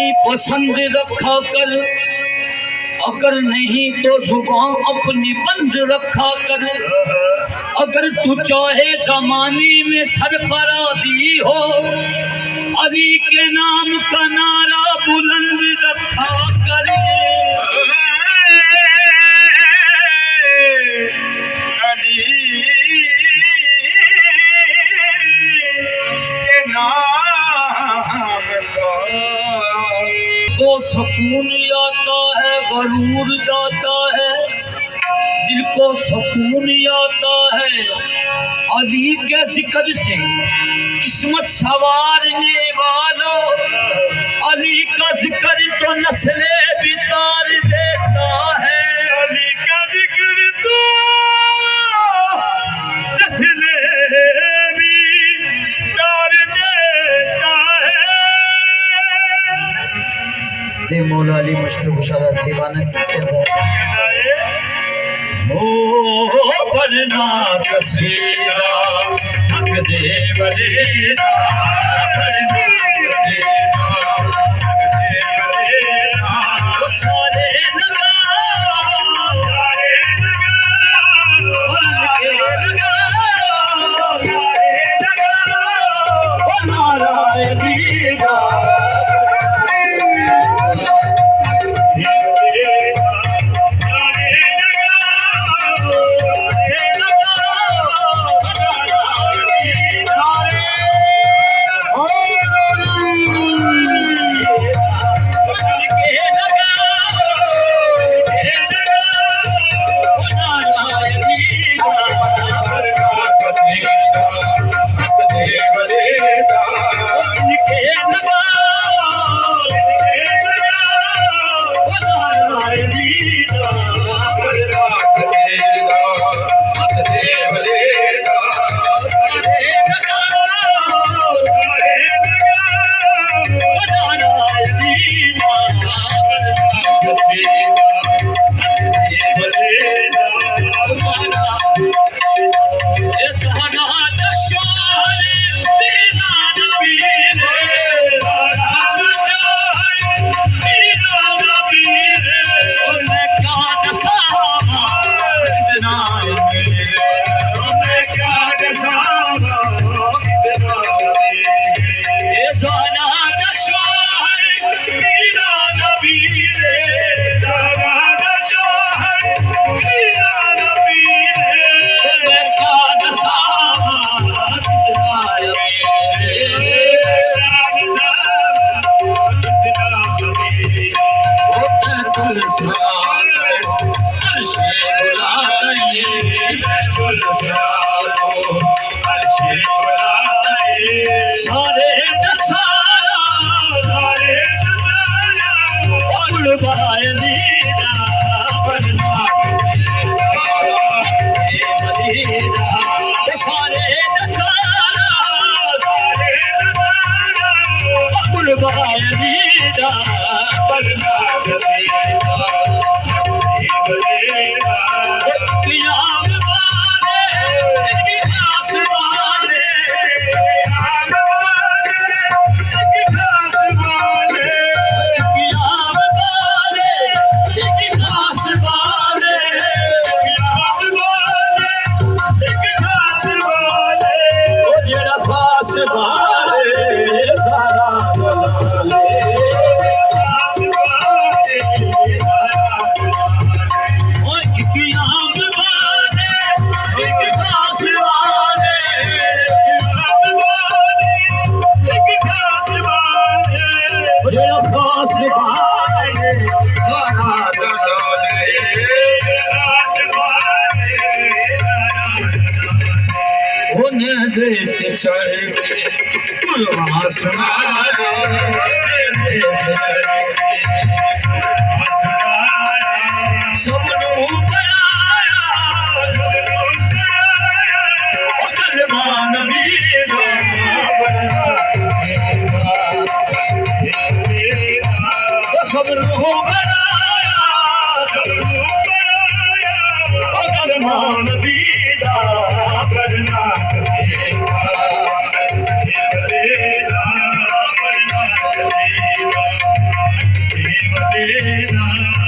अपनी पसंद रखा कर, अगर नहीं तो जुबान अपनी बंद रखा कर। अगर तू चाहे जमाने में सरफराजी हो, अली के नाम का नारा बुलंद रखा कर। अली के नाम को सुकून आता है, गरूर जाता है, दिल को सुकून आता है अली के जिक्र से। किस्मत संवारने वालों, अली का जिक्र तो नस्ले बितार देता है। अली का जिक्र तो नस्ले बितार देता है। जय मौला अली मुश्किल कुशादा दीवाना ओ बनना कसीदा हक दे वलीदा, बनना कसीदा हक दे वलीदा। सारे लगा, सारे लगा, सारे लगा, सारे लगा, ओ नारायणी दा।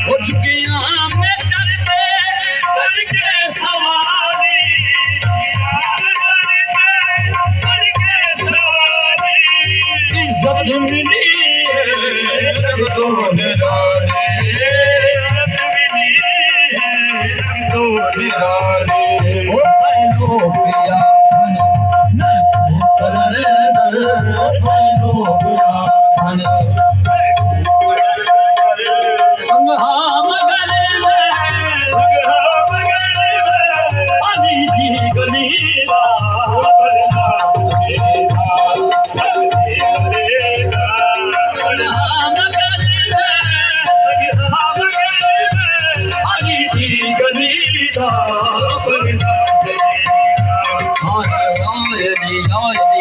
हो चुकिया में करके सवारी इज्जत मिली है जगतों में ओ पहलो पिया संगहा मगरे में अली की गली गली